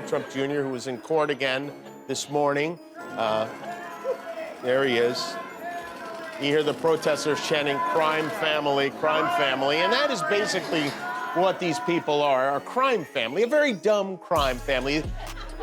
Donald Trump Jr., who was in court again this morning. There he is. You hear the protesters chanting, crime family, and that is basically what these people are, a crime family, a very dumb crime family.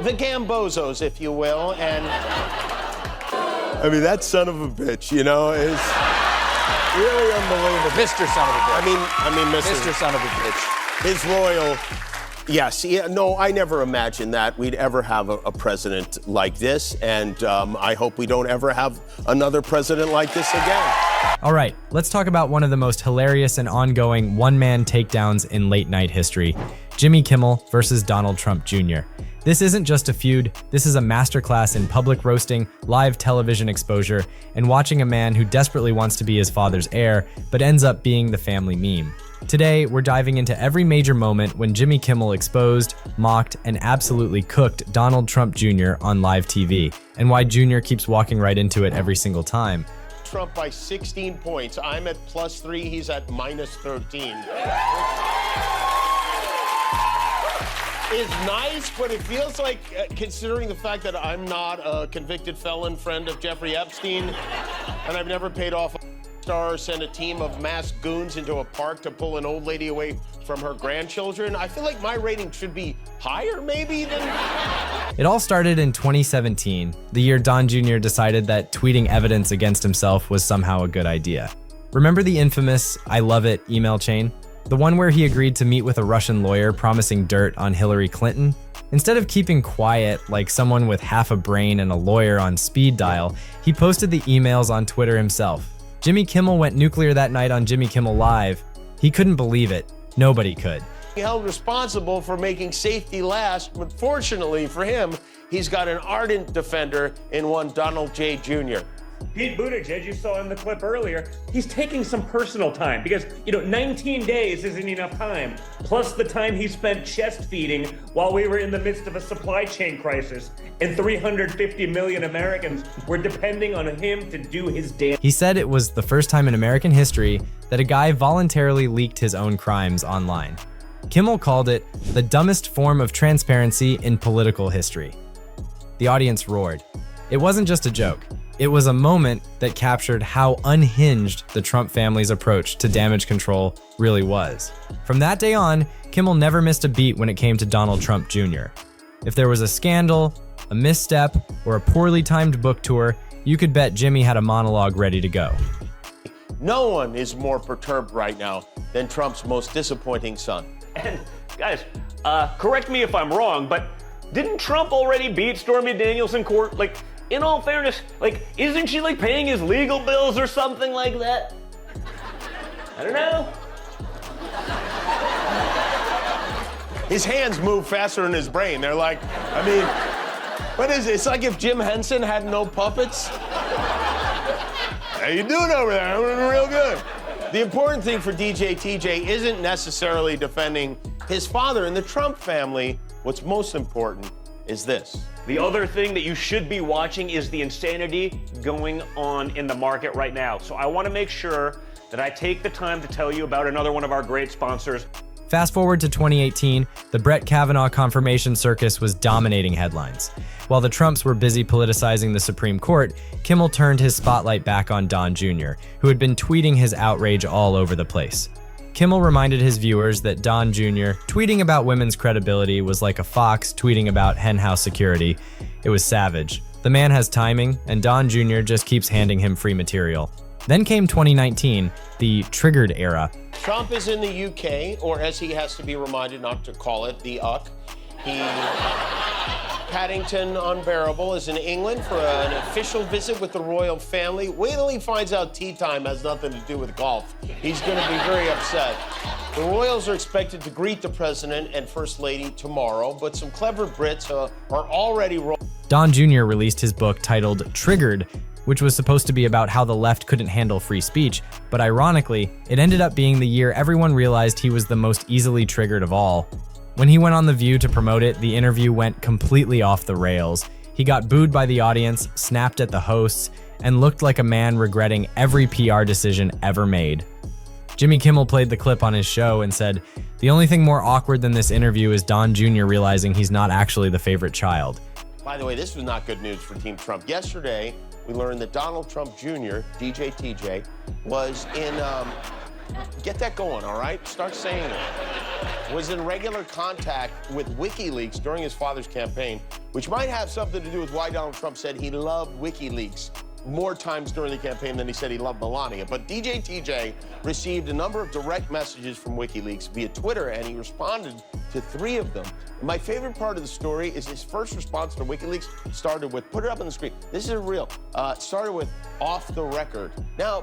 The Gambozos, if you will, and I mean, that son of a bitch, you know, is really unbelievable. Mr. Son of a bitch. I mean, Mr. Son of a bitch. His loyal, yes, yeah, no, I never imagined that we'd ever have a president like this, and I hope we don't ever have another president like this again. All right, let's talk about one of the most hilarious and ongoing one-man takedowns in late-night history, Jimmy Kimmel versus Donald Trump Jr. This isn't just a feud, this is a masterclass in public roasting, live television exposure, and watching a man who desperately wants to be his father's heir, but ends up being the family meme. Today, we're diving into every major moment when Jimmy Kimmel exposed, mocked, and absolutely cooked Donald Trump Jr. on live TV, and why Jr. keeps walking right into it every single time. Trump by 16 points. I'm at +3, he's at -13. It's nice, but it feels like, considering the fact that I'm not a convicted felon friend of Jeffrey Epstein, and I've never paid off a star or sent a team of masked goons into a park to pull an old lady away from her grandchildren, I feel like my rating should be higher, maybe, than... It all started in 2017, the year Don Jr. decided that tweeting evidence against himself was somehow a good idea. Remember the infamous "I love it" email chain? The one where he agreed to meet with a Russian lawyer promising dirt on Hillary Clinton? Instead of keeping quiet like someone with half a brain and a lawyer on speed dial, he posted the emails on Twitter himself. Jimmy Kimmel went nuclear that night on Jimmy Kimmel Live. He couldn't believe it. Nobody could. He held responsible for making safety last, but fortunately for him, he's got an ardent defender in one Donald J. Jr. Pete Buttigieg, you saw in the clip earlier, he's taking some personal time because, 19 days isn't enough time. Plus the time he spent chest feeding while we were in the midst of a supply chain crisis and 350 million Americans were depending on him to do his damn. He said it was the first time in American history that a guy voluntarily leaked his own crimes online. Kimmel called it the dumbest form of transparency in political history. The audience roared. It wasn't just a joke. It was a moment that captured how unhinged the Trump family's approach to damage control really was. From that day on, Kimmel never missed a beat when it came to Donald Trump Jr. If there was a scandal, a misstep, or a poorly timed book tour, you could bet Jimmy had a monologue ready to go. No one is more perturbed right now than Trump's most disappointing son. And guys, correct me if I'm wrong, but didn't Trump already beat Stormy Daniels in court? In all fairness, isn't she paying his legal bills or something like that? I don't know. His hands move faster than his brain. They're what is it? It's like if Jim Henson had no puppets. How you doing over there? I'm doing real good. The important thing for DJ TJ isn't necessarily defending his father in the Trump family. What's most important is this. The other thing that you should be watching is the insanity going on in the market right now. So I want to make sure that I take the time to tell you about another one of our great sponsors. Fast forward to 2018, the Brett Kavanaugh confirmation circus was dominating headlines. While the Trumps were busy politicizing the Supreme Court, Kimmel turned his spotlight back on Don Jr., who had been tweeting his outrage all over the place. Kimmel reminded his viewers that Don Jr. tweeting about women's credibility was like a fox tweeting about henhouse security. It was savage. The man has timing, and Don Jr. just keeps handing him free material. Then came 2019, the triggered era. Trump is in the UK, or as he has to be reminded not to call it, the UCK. Paddington Unbearable is in England for an official visit with the royal family. Wait till he finds out tea time has nothing to do with golf. He's going to be very upset. The royals are expected to greet the president and first lady tomorrow, but some clever Brits are already Don Jr. released his book titled Triggered, which was supposed to be about how the left couldn't handle free speech, but ironically, it ended up being the year everyone realized he was the most easily triggered of all. When he went on The View to promote it, the interview went completely off the rails. He got booed by the audience, snapped at the hosts, and looked like a man regretting every PR decision ever made. Jimmy Kimmel played the clip on his show and said, "The only thing more awkward than this interview is Don Jr. realizing he's not actually the favorite child." By the way, this was not good news for Team Trump. Yesterday, we learned that Donald Trump Jr., DJ TJ, was in, get that going, all right? Start saying it. Was in regular contact with WikiLeaks during his father's campaign, which might have something to do with why Donald Trump said he loved WikiLeaks more times during the campaign than he said he loved Melania. But DJ TJ received a number of direct messages from WikiLeaks via Twitter, and he responded to 3 of them. My favorite part of the story is his first response to WikiLeaks started with, put it up on the screen, this is real, started with, off the record. Now,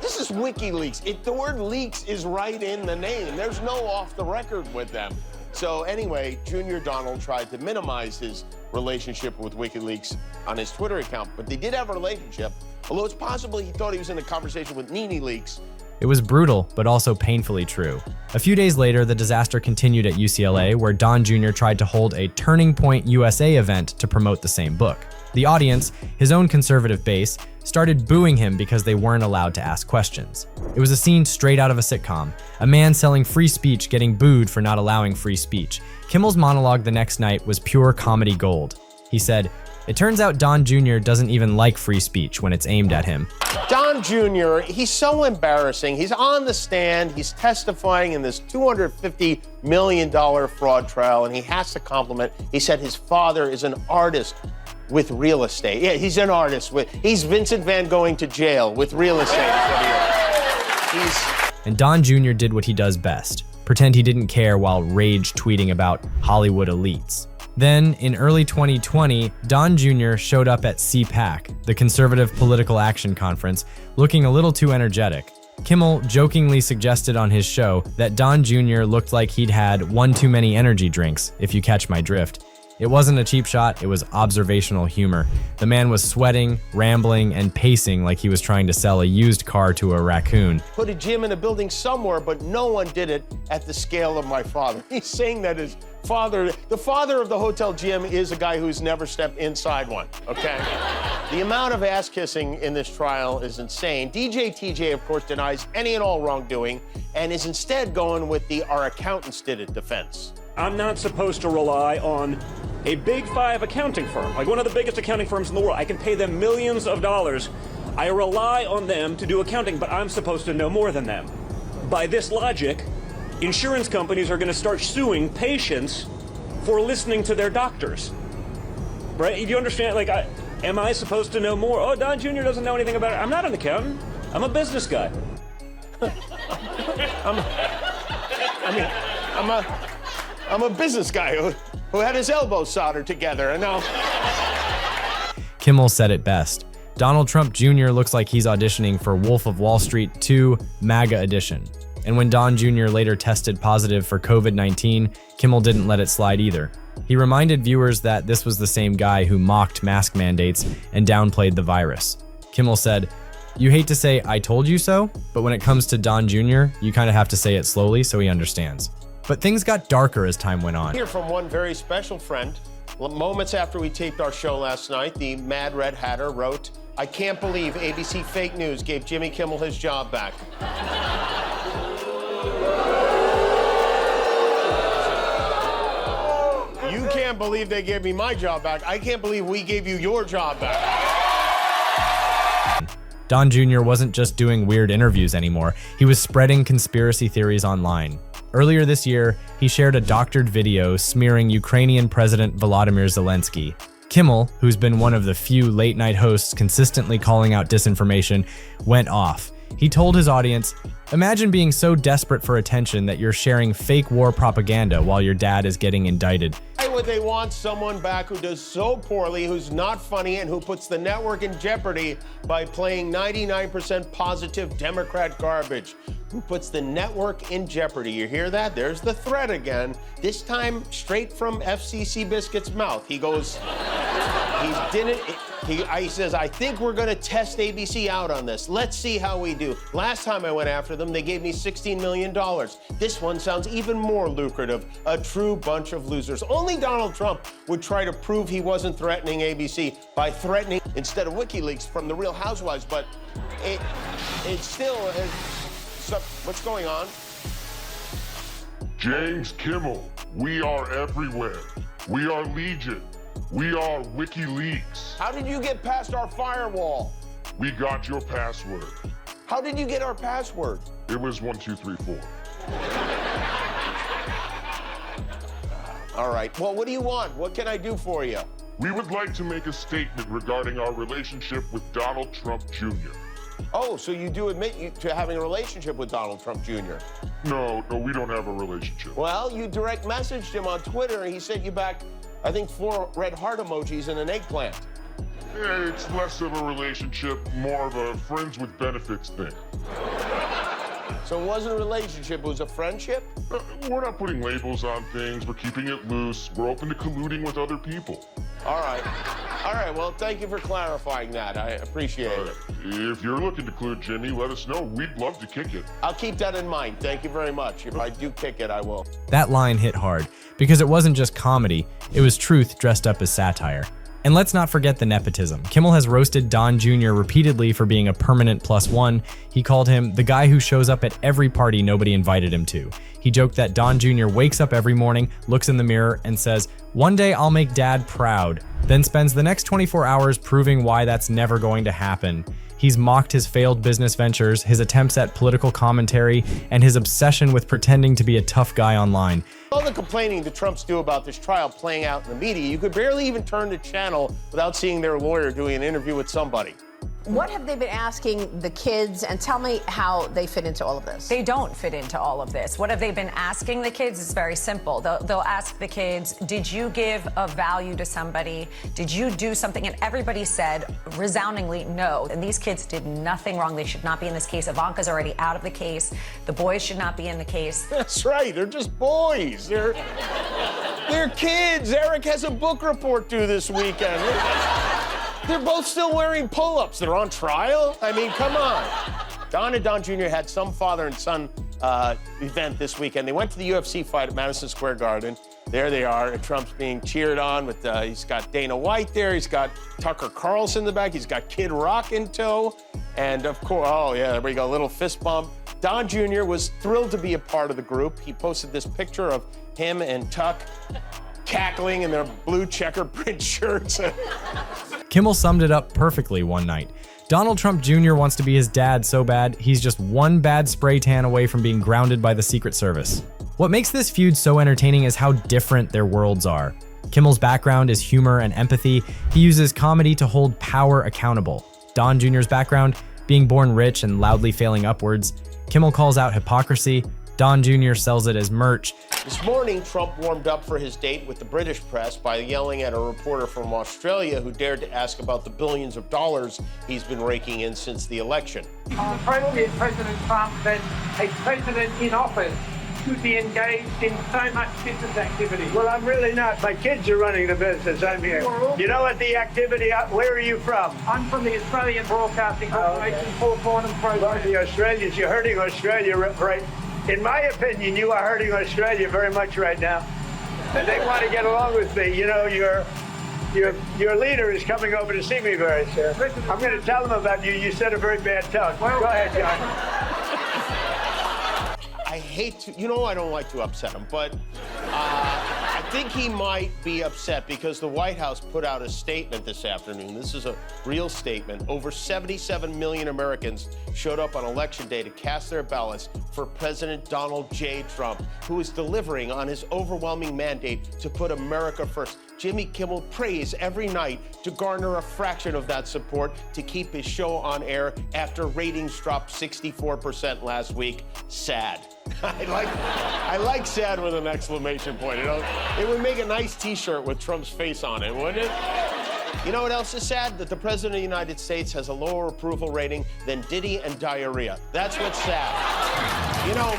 this is WikiLeaks. The word leaks is right in the name. There's no off the record with them. So anyway, Junior Donald tried to minimize his relationship with WikiLeaks on his Twitter account, but they did have a relationship, although it's possible he thought he was in a conversation with Nene Leaks. It was brutal, but also painfully true. A few days later, the disaster continued at UCLA, where Don Jr. tried to hold a Turning Point USA event to promote the same book. The audience, his own conservative base, started booing him because they weren't allowed to ask questions. It was a scene straight out of a sitcom, a man selling free speech getting booed for not allowing free speech. Kimmel's monologue the next night was pure comedy gold. He said, "It turns out Don Jr. doesn't even like free speech when it's aimed at him." Don Jr., he's so embarrassing. He's on the stand, he's testifying in this $250 million fraud trial, and he has to compliment. He said his father is an artist with real estate. Yeah, he's an artist. He's Vincent Van Gogh to jail with real estate. Is what he is. And Don Jr. did what he does best, pretend he didn't care while rage tweeting about Hollywood elites. Then, in early 2020, Don Jr. showed up at CPAC, the Conservative Political Action Conference, looking a little too energetic. Kimmel jokingly suggested on his show that Don Jr. looked like he'd had one too many energy drinks, if you catch my drift. It wasn't a cheap shot, it was observational humor. The man was sweating, rambling, and pacing like he was trying to sell a used car to a raccoon. Put a gym in a building somewhere, but no one did it at the scale of my father. He's saying that his father, the father of the hotel gym, is a guy who's never stepped inside one, okay? The amount of ass kissing in this trial is insane. DJ TJ, of course, denies any and all wrongdoing and is instead going with the "our accountants did it" defense. I'm not supposed to rely on a big 5 accounting firm, like one of the biggest accounting firms in the world. I can pay them millions of dollars. I rely on them to do accounting, but I'm supposed to know more than them. By this logic, insurance companies are going to start suing patients for listening to their doctors. Right? Do you understand? Like, am I supposed to know more? Oh, Don Jr. doesn't know anything about it. I'm not an accountant. I'm a business guy. I'm a business guy who had his elbows soldered together, and now... Kimmel said it best. Donald Trump Jr. looks like he's auditioning for Wolf of Wall Street 2 MAGA edition. And when Don Jr. later tested positive for COVID-19, Kimmel didn't let it slide either. He reminded viewers that this was the same guy who mocked mask mandates and downplayed the virus. Kimmel said, "You hate to say I told you so, but when it comes to Don Jr., you kind of have to say it slowly so he understands." But things got darker as time went on. Hear from one very special friend. Moments after we taped our show last night, the Mad Red Hatter wrote, "I can't believe ABC fake news gave Jimmy Kimmel his job back." You can't believe they gave me my job back. I can't believe we gave you your job back. Don Jr. wasn't just doing weird interviews anymore. He was spreading conspiracy theories online. Earlier this year, he shared a doctored video smearing Ukrainian President Volodymyr Zelensky. Kimmel, who's been one of the few late-night hosts consistently calling out disinformation, went off. He told his audience, "Imagine being so desperate for attention that you're sharing fake war propaganda while your dad is getting indicted." Why would they want someone back who does so poorly, who's not funny, and who puts the network in jeopardy by playing 99% positive Democrat garbage? Who puts the network in jeopardy? You hear that? There's the threat again. This time straight from FCC Biscuit's mouth. He goes, he says, "I think we're gonna test ABC out on this. Let's see how we do." Last time I went after them, them. They gave me $16 million. This one sounds even more lucrative. A true bunch of losers. Only Donald Trump would try to prove he wasn't threatening ABC by threatening instead of WikiLeaks from the Real Housewives, but it's still... So, what's going on? James Kimmel, we are everywhere. We are Legion. We are WikiLeaks. How did you get past our firewall? We got your password. How did you get our password? It was 1234. All right. Well, what do you want? What can I do for you? We would like to make a statement regarding our relationship with Donald Trump Jr. Oh, so you do admit to having a relationship with Donald Trump Jr.? No, we don't have a relationship. Well, you direct messaged him on Twitter, and he sent you back, I think, 4 red heart emojis and an eggplant. Yeah, it's less of a relationship, more of a friends with benefits thing. So it wasn't a relationship, it was a friendship? We're not putting labels on things. We're keeping it loose. We're open to colluding with other people. All right. All right, well, thank you for clarifying that. I appreciate it. If you're looking to collude, Jimmy, let us know. We'd love to kick it. I'll keep that in mind. Thank you very much. If I do kick it, I will. That line hit hard because it wasn't just comedy, it was truth dressed up as satire. And let's not forget the nepotism. Kimmel has roasted Don Jr. repeatedly for being a permanent +1. He called him the guy who shows up at every party nobody invited him to. He joked that Don Jr. wakes up every morning, looks in the mirror, and says, "One day I'll make Dad proud," then spends the next 24 hours proving why that's never going to happen. He's mocked his failed business ventures, his attempts at political commentary, and his obsession with pretending to be a tough guy online. All the complaining the Trumps do about this trial playing out in the media, you could barely even turn the channel without seeing their lawyer doing an interview with somebody. What have they been asking the kids, and tell me how they fit into all of this? They don't fit into all of this. What have they been asking the kids? It's very simple. They'll ask the kids, did you give a value to somebody? Did you do something? And everybody said resoundingly no. And these kids did nothing wrong. They should not be in this case. Ivanka's already out of the case. The boys should not be in the case. That's right. They're just boys. They're kids. Eric has a book report due this weekend. They're both still wearing pull-ups. They're on trial? I mean, come on. Don and Don Jr. had some father and son event this weekend. They went to the UFC fight at Madison Square Garden. There they are, and Trump's being cheered on with, he's got Dana White there, he's got Tucker Carlson in the back, he's got Kid Rock in tow, and of course, oh yeah, there we go, little fist bump. Don Jr. was thrilled to be a part of the group. He posted this picture of him and Tuck cackling in their blue checker print shirts. Kimmel summed it up perfectly one night. Donald Trump Jr. wants to be his dad so bad, he's just one bad spray tan away from being grounded by the Secret Service. What makes this feud so entertaining is how different their worlds are. Kimmel's background is humor and empathy. He uses comedy to hold power accountable. Don Jr.'s background, being born rich and loudly failing upwards. Kimmel calls out hypocrisy. Don Jr. sells it as merch. This morning, Trump warmed up for his date with the British press by yelling at a reporter from Australia who dared to ask about the billions of dollars he's been raking in since the election. President Trump that a president in office should be engaged in so much business activity. Well, I'm really not. My kids are running the business. I'm here. You know what the activity, where are you from? I'm from the Australian Broadcasting Corporation, Paul Farnham program. Well, the Australians, you're hurting Australia, right? In my opinion, you are hurting Australia very much right now. And they want to get along with me. You know, your leader is coming over to see me very soon. I'm going to tell them about you. You set a very bad tone. Go ahead, John. I hate to, you know, I don't like to upset him, but I think he might be upset because the White House put out a statement this afternoon. This is a real statement. Over 77 million Americans showed up on Election Day to cast their ballots for President Donald J. Trump, who is delivering on his overwhelming mandate to put America first. Jimmy Kimmel prays every night to garner a fraction of that support to keep his show on air after ratings dropped 64% last week. Sad. I like sad with an exclamation point. You know, it would make a nice T-shirt with Trump's face on it, wouldn't it? You know what else is sad? That the President of the United States has a lower approval rating than Diddy and diarrhea. That's what's sad. You know,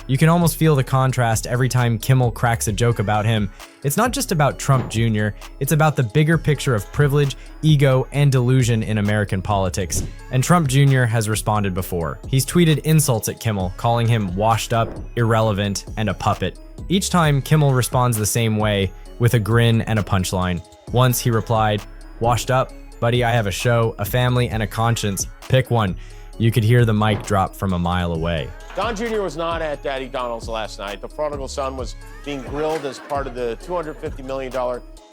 You can almost feel the contrast every time Kimmel cracks a joke about him. It's not just about Trump Jr., it's about the bigger picture of privilege, ego, and delusion in American politics. And Trump Jr. has responded before. He's tweeted insults at Kimmel, calling him washed up, irrelevant, and a puppet. Each time, Kimmel responds the same way, with a grin and a punchline. Once he replied, "Washed up? Buddy, I have a show, a family, and a conscience. Pick one." You could hear the mic drop from a mile away. Don Jr. was not at Daddy Donald's last night. The prodigal son was being grilled as part of the $250 million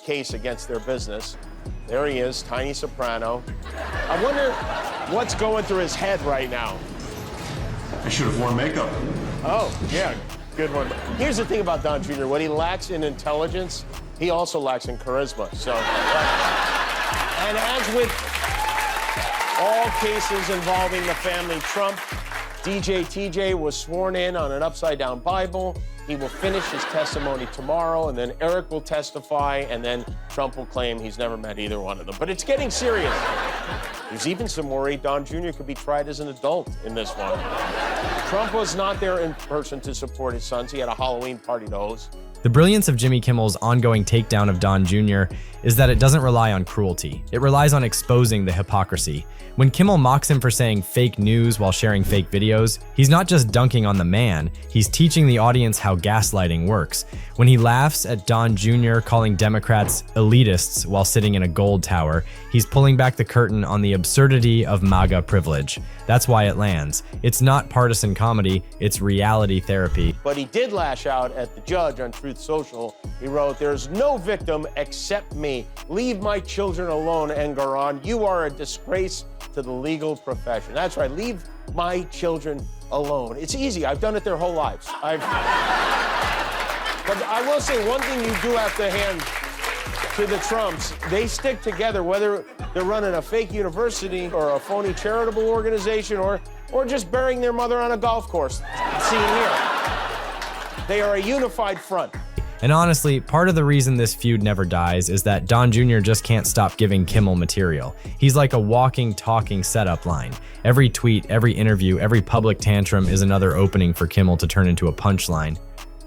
case against their business. There he is, tiny soprano. I wonder what's going through his head right now. I should have worn makeup. Oh, yeah, good one. Here's the thing about Don Jr. What he lacks in intelligence, he also lacks in charisma. So, and as with all cases involving the family Trump, DJ TJ was sworn in on an upside-down Bible. He will finish his testimony tomorrow, and then Eric will testify, and then Trump will claim he's never met either one of them. But it's getting serious. There's even some worry Don Jr. could be tried as an adult in this one. Trump was not there in person to support his sons. He had a Halloween party to host. The brilliance of Jimmy Kimmel's ongoing takedown of Don Jr. is that it doesn't rely on cruelty. It relies on exposing the hypocrisy. When Kimmel mocks him for saying fake news while sharing fake videos, he's not just dunking on the man, he's teaching the audience how gaslighting works. When he laughs at Don Jr. calling Democrats elitists while sitting in a gold tower, he's pulling back the curtain on the absurdity of MAGA privilege. That's why it lands. It's not partisan comedy, it's reality therapy. But he did lash out at the judge on Truth Social. He wrote, "There's no victim except me. Leave my children alone, Engoron. You are a disgrace to the legal profession." That's right, leave my children alone. It's easy, I've done it their whole lives. But I will say one thing you do have to hand to the Trumps, they stick together, whether they're running a fake university or a phony charitable organization or just burying their mother on a golf course. See here. They are a unified front. And honestly, part of the reason this feud never dies is that Don Jr. just can't stop giving Kimmel material. He's like a walking, talking setup line. Every tweet, every interview, every public tantrum is another opening for Kimmel to turn into a punchline.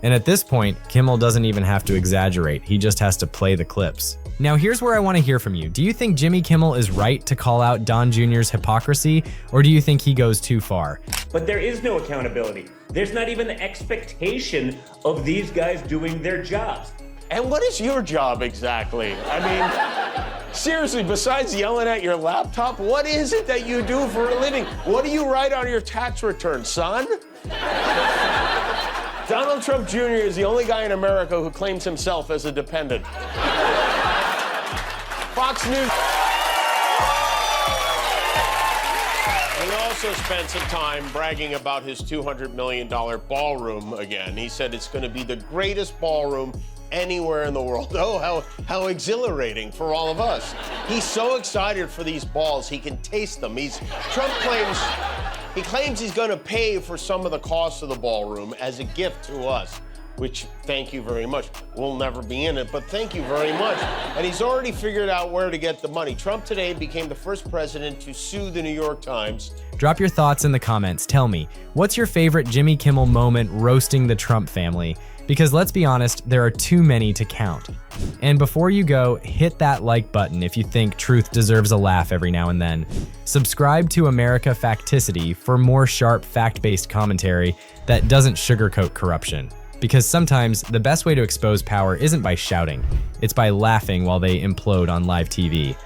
And at this point, Kimmel doesn't even have to exaggerate, he just has to play the clips. Now here's where I want to hear from you. Do you think Jimmy Kimmel is right to call out Don Jr.'s hypocrisy, or do you think he goes too far? But there is no accountability. There's not even the expectation of these guys doing their jobs. And what is your job exactly? I mean, seriously, besides yelling at your laptop, what is it that you do for a living? What do you write on your tax return, son? Donald Trump Jr. is the only guy in America who claims himself as a dependent. Fox News. He also spent some time bragging about his $200 million ballroom again. He said it's going to be the greatest ballroom anywhere in the world. Oh, how exhilarating for all of us. He's so excited for these balls, he can taste them. Trump claims he's going to pay for some of the cost of the ballroom as a gift to us, which, thank you very much. We'll never be in it, but thank you very much. And he's already figured out where to get the money. Trump today became the first president to sue the New York Times. Drop your thoughts in the comments. Tell me, what's your favorite Jimmy Kimmel moment roasting the Trump family? Because let's be honest, there are too many to count. And before you go, hit that like button if you think truth deserves a laugh every now and then. Subscribe to America Facticity for more sharp, fact-based commentary that doesn't sugarcoat corruption. Because sometimes the best way to expose power isn't by shouting, it's by laughing while they implode on live TV.